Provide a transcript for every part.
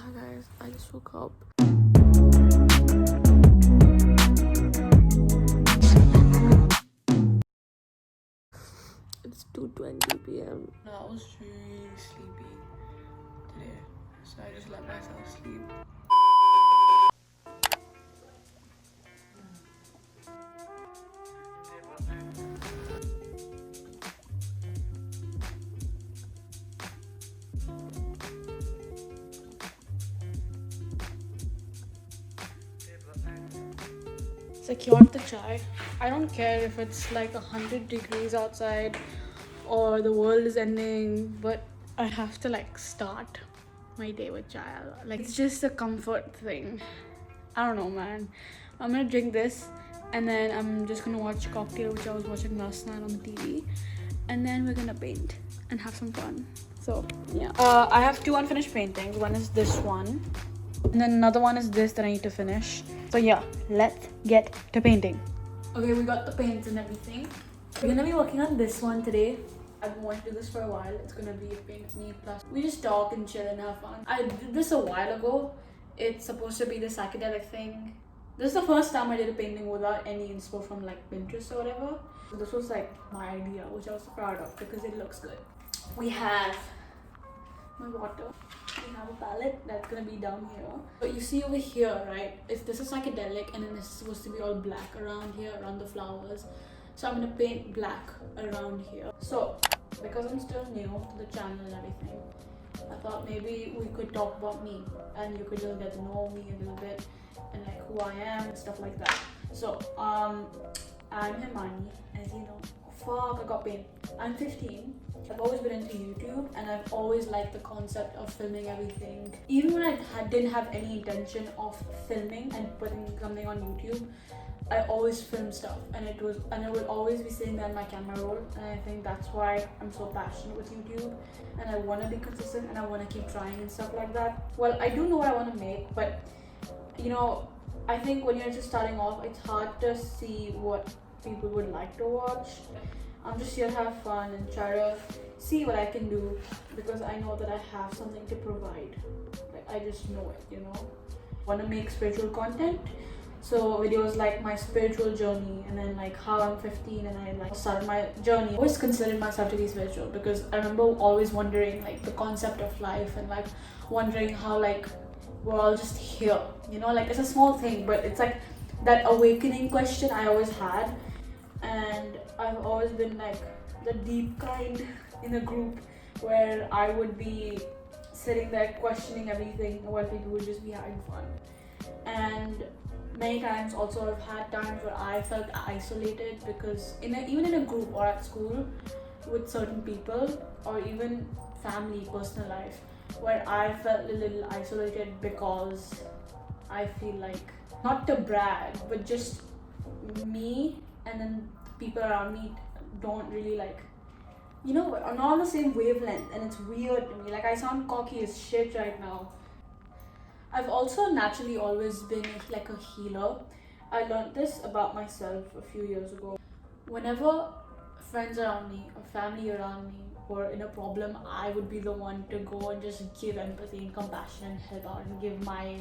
Hi guys, I just woke up. It's 2:20 p.m. I was really sleepy today, so I just let myself sleep. Secured the chai. I don't care if it's like 100 degrees outside or the world is ending, but I have to like start my day with chai. Like, it's just a comfort thing. I don't know, man. I'm gonna drink this and then I'm just gonna watch Cocktail, which I was watching last night on the TV, and then we're gonna paint and have some fun. So yeah, I have two unfinished paintings. One is this one, and then another one is this that I need to finish. So yeah, let's get to painting. Okay, we got the paints and everything. We're gonna be working on this one today. I've been wanting to do this for a while. It's gonna be a paint with me, plus we just talk and chill and have fun. I did this a while ago. It's supposed to be the psychedelic thing. This is the first time I did a painting without any inspo from like Pinterest or whatever. So this was like my idea, which I was proud of because it looks good. We have my water. We have a palette that's gonna be down here. But you see over here, right? This is psychedelic, and then this is supposed to be all black around here, around the flowers. So I'm gonna paint black around here. So because I'm still new to the channel and everything, I thought maybe we could talk about me and you could just get to know me a little bit and like who I am and stuff like that. So I'm Himani, as you know. Fuck, I got pain. I'm 15. I've always been into YouTube and I've always liked the concept of filming everything. Even when I didn't have any intention of filming and putting something on YouTube, I always film stuff, and it would always be sitting there in my camera roll, and I think that's why I'm so passionate with YouTube, and I want to be consistent and I want to keep trying and stuff like that. Well, I do know what I want to make, but you know, I think when you're just starting off, it's hard to see what people would like to watch. I'm just here to have fun and try to see what I can do, because I know that I have something to provide. Like, I just know it, you know. Want to make spiritual content, so videos like my spiritual journey, and then like how I'm 15 and I like started my journey. I always considered myself to be spiritual because I remember always wondering like the concept of life, and like wondering how like we're all just here, you know, like it's a small thing, but it's like that awakening question I always had. And I've always been like the deep kind in a group where I would be sitting there questioning everything while people would just be having fun. And many times also I've had times where I felt isolated because even in a group or at school with certain people, or even family, personal life, where I felt a little isolated because I feel like, not to brag, but just me and then people around me don't really like, you know, are not on the same wavelength, and it's weird to me. Like, I sound cocky as shit right now. I've also naturally always been like a healer. I learned this about myself a few years ago. Whenever friends around me or family around me were in a problem, I would be the one to go and just give empathy and compassion and help out and give my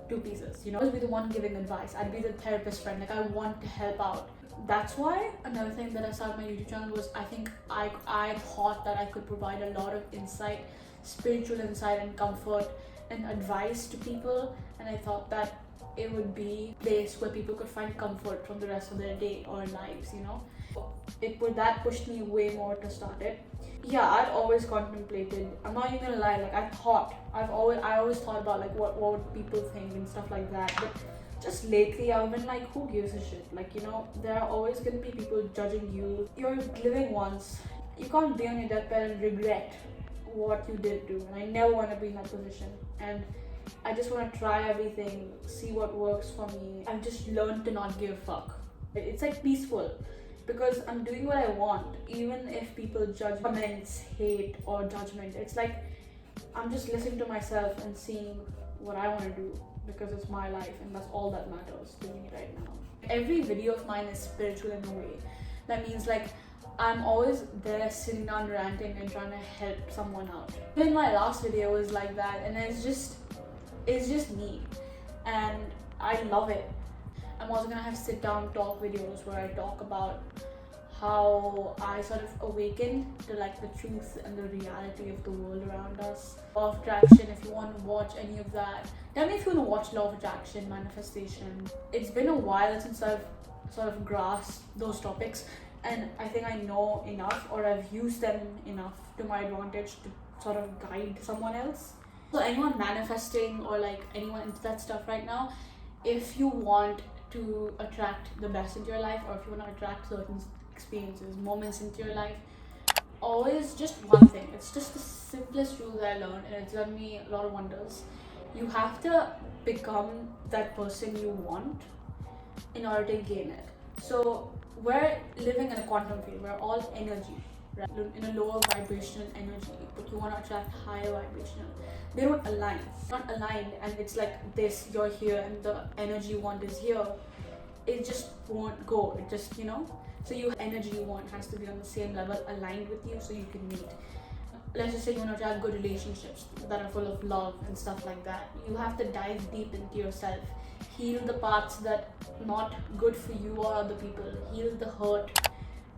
two pieces, you know. I would be the one giving advice. I'd be the therapist friend. Like, I want to help out. That's why another thing that I started my YouTube channel was I think I thought that I could provide a lot of insight, spiritual insight and comfort and advice to people, and I thought that it would be a place where people could find comfort from the rest of their day or lives, you know. That pushed me way more to start it. Yeah, I'd always contemplated, I'm not even gonna lie, like I always thought about like what would people think and stuff like that. But just lately I've been like, who gives a shit? Like, you know, there are always gonna be people judging you. You're living once. You can't be on your deathbed and regret what you did do, and I never want to be in that position. And I just want to try everything, see what works for me. I've just learned to not give a fuck. It's like peaceful, because I'm doing what I want, even if people judge, comments, hate or judgment. It's like I'm just listening to myself and seeing what I want to do, because it's my life and that's all that matters to me right now. Every video of mine is spiritual in a way. That means like I'm always there sitting down ranting and trying to help someone out. Even my last video was like that, and it's just me, and I love it. I'm also gonna have sit down talk videos where I talk about how I sort of awakened to like the truth and the reality of the world around us. Law of attraction, if you want to watch any of that, tell me if you want to watch law of attraction, manifestation. It's been a while since I've sort of grasped those topics, and I think I know enough, or I've used them enough to my advantage to sort of guide someone else. So anyone manifesting or like anyone into that stuff right now, if you want to attract the best into your life, or if you want to attract certain experiences, moments into your life, always just one thing. It's just the simplest rule that I learned, and it's done me a lot of wonders. You have to become that person you want in order to gain it. So we're living in a quantum field. We're all energy, right? In a lower vibrational energy, but you want to attract higher vibrational. They don't align. They're not aligned, and it's like this. You're here, and the energy you want is here. It just won't go. It just So your energy you want has to be on the same level, aligned with you, so you can meet. Let's just say you want to have good relationships that are full of love and stuff like that. You have to dive deep into yourself, heal the parts that not good for you or other people, heal the hurt,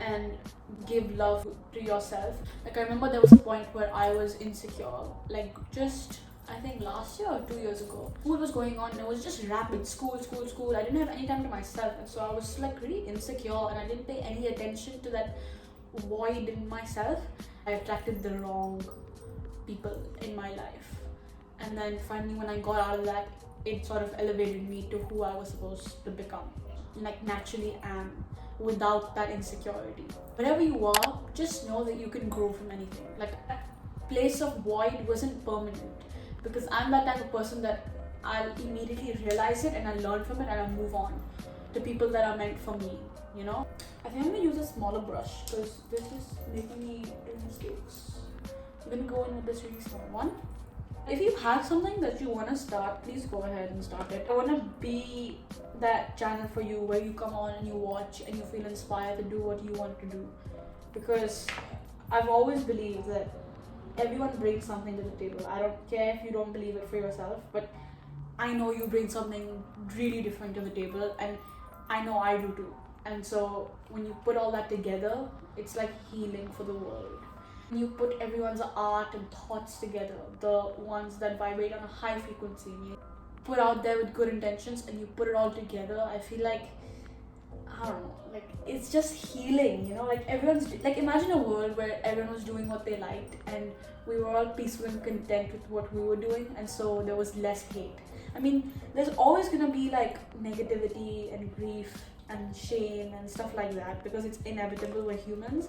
and give love to yourself. Like, I remember there was a point where I was insecure, like just I think last year or 2 years ago. School was going on and it was just rapid school. I didn't have any time to myself, and so I was like really insecure, and I didn't pay any attention to that void in myself. I attracted the wrong people in my life, and then finally when I got out of that, it sort of elevated me to who I was supposed to become, like naturally am, without that insecurity. Whatever you are, just know that you can grow from anything. Like, that place of void wasn't permanent, because I'm that type of person that I'll immediately realize it and I learn from it and I move on to people that are meant for me. I think I'm gonna use a smaller brush because this is making me do mistakes. I'm gonna go in with this really small one. If you have something that you want to start, please go ahead and start it. I want to be that channel for you where you come on and you watch and you feel inspired to do what you want to do, because I've always believed that everyone brings something to the table. I don't care if you don't believe it for yourself, but I know you bring something really different to the table, and I know I do too. And so when you put all that together, it's like healing for the world. When you put everyone's art and thoughts together, the ones that vibrate on a high frequency, and you put out there with good intentions and you put it all together, I feel like, I don't know, like it's just healing, like everyone's like, imagine a world where everyone was doing what they liked and we were all peaceful and content with what we were doing, and so there was less hate. I mean, there's always gonna be like negativity and grief and shame and stuff like that, because it's inevitable, we're humans.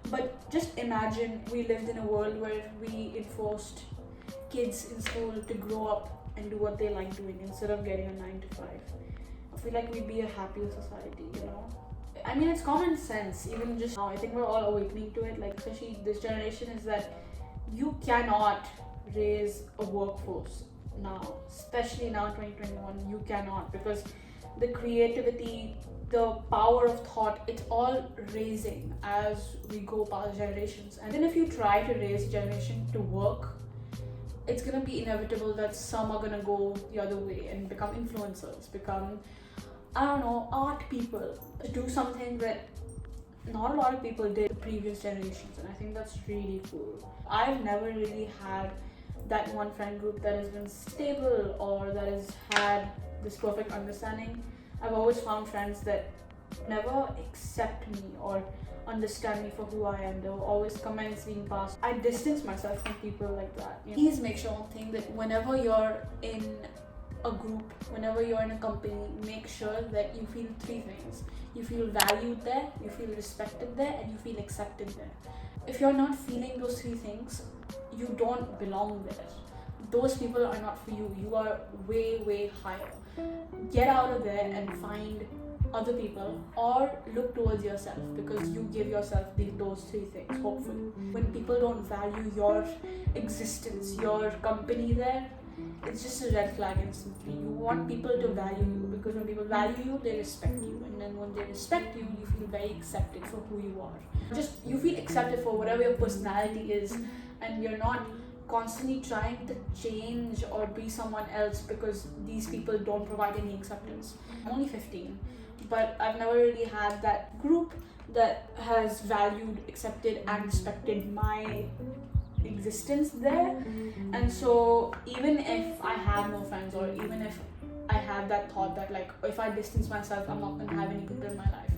But just imagine we lived in a world where we enforced kids in school to grow up and do what they like doing instead of getting a 9 to 5. I feel like we'd be a happier society. I mean, it's common sense, even just now. I think we're all awakening to it, like especially this generation, is that you cannot raise a workforce now, especially now in 2021. You cannot, because the creativity, the power of thought, it's all raising as we go past generations. And then if you try to raise a generation to work, it's gonna be inevitable that some are gonna go the other way and become influencers, become, I don't know, art people, do something that not a lot of people did in previous generations, and I think that's really cool. I've never really had that one friend group that has been stable or that has had this perfect understanding. I've always found friends that never accept me or understand me for who I am. There were always comments being passed. I distance myself from people like that. Please make sure one thing, that whenever you're in a group, whenever you're in a company, make sure that you feel 3 things. You feel valued there, you feel respected there, and you feel accepted there. If you're not feeling those 3 things, you don't belong there. Those people are not for you. You are way, way higher. Get out of there and find other people, or look towards yourself, because you give yourself those 3 things, hopefully. When people don't value your existence, your company there, it's just a red flag instantly. You want people to value you, because when people value you, they respect you, and then when they respect you, you feel very accepted for who you are. Just you feel accepted for whatever your personality is, and you're not constantly trying to change or be someone else because these people don't provide any acceptance. I'm only 15, but I've never really had that group that has valued, accepted, and respected my existence there. And so even if I have no friends, or even if I have that thought that like if I distance myself, I'm not gonna have any people in my life,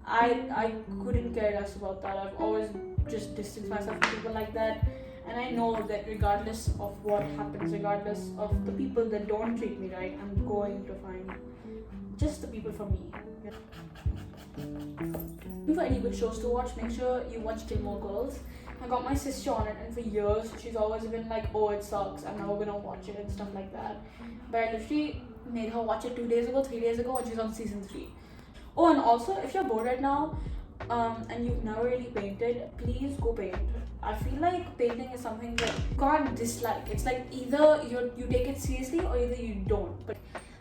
I couldn't care less about that. I've always just distanced myself from people like that. And I know that regardless of what happens, regardless of the people that don't treat me right, I'm going to find just the people for me. For any good shows to watch, make sure you watch Gilmore Girls. I got my sister on it, and for years she's always been like, oh, it sucks, I'm never gonna watch it and stuff like that. But I literally made her watch it 2 days ago, 3 days ago, and she's on season 3. Oh, and also, if you're bored right now, and you've never really painted, please go paint. I feel like painting is something that you can't dislike. It's like either you take it seriously or either you don't. But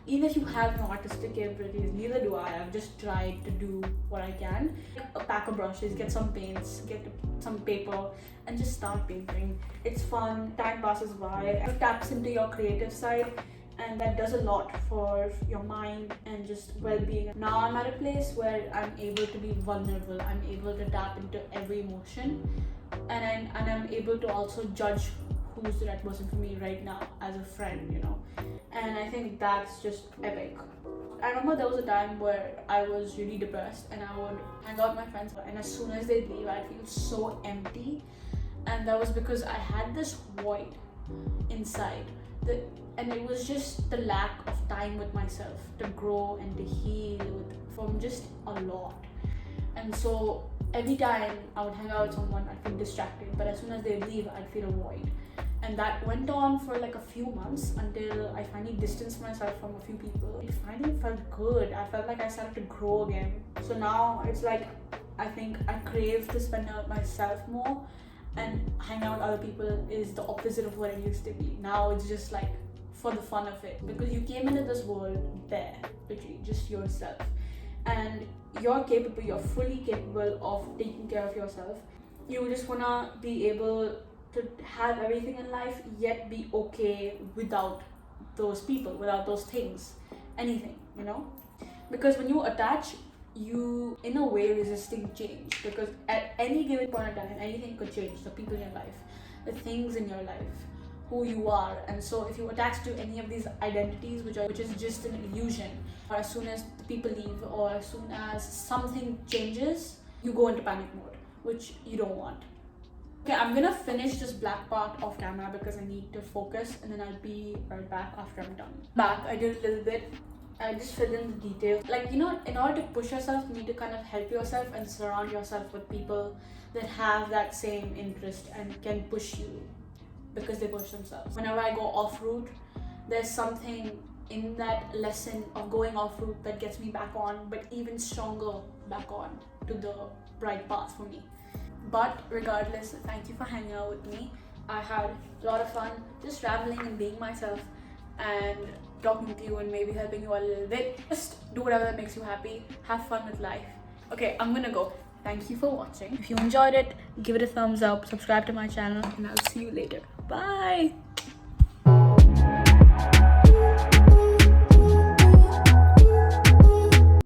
even if you have no artistic capabilities, neither do I. I've just tried to do what I can. A pack of brushes, get some paints, get some paper, and just start painting. It's fun, time passes by, it taps into your creative side, and that does a lot for your mind and just well-being. Now I'm at a place where I'm able to be vulnerable. I'm able to tap into every emotion, and I'm able to also judge who's the right person for me right now as a friend, you know. And I think that's just epic. I remember there was a time where I was really depressed, and I would hang out with my friends, and as soon as they'd leave, I'd feel so empty. And that was because I had this void inside, and it was just the lack of time with myself to grow and to heal from just a lot. And so every time I would hang out with someone, I'd feel distracted, but as soon as they leave, I'd feel a void. And that went on for like a few months until I finally distanced myself from a few people. It finally felt good. I felt like I started to grow again. So now it's like I think I crave to spend out myself more, and hang out with other people is the opposite of what it used to be. Now it's just like for the fun of it, because you came into this world bare, literally just yourself, and you're capable, you're fully capable of taking care of yourself. You just wanna be able to have everything in life, yet be okay without those people, without those things, anything, you know? Because when you attach, you in a way resisting change, because at any given point in time, anything could change. The people in your life, the things in your life, who you are. And so if you attach to any of these identities, which is just an illusion, or as soon as the people leave, or as soon as something changes, you go into panic mode, which you don't want. Okay, I'm gonna finish this black part off camera because I need to focus, and then I'll be right back after I'm done. Back, I did a little bit. I just filled in the details. Like, you know, in order to push yourself, you need to kind of help yourself and surround yourself with people that have that same interest and can push you because they push themselves. Whenever I go off route, there's something in that lesson of going off route that gets me back on, but even stronger back on to the bright path for me. But regardless, thank you for hanging out with me. I had a lot of fun just traveling and being myself and talking to you and maybe helping you a little bit. Just do whatever that makes you happy. Have fun with life. Okay, I'm gonna go. Thank you for watching. If you enjoyed it, give it a thumbs up, subscribe to my channel, and I'll see you later. Bye!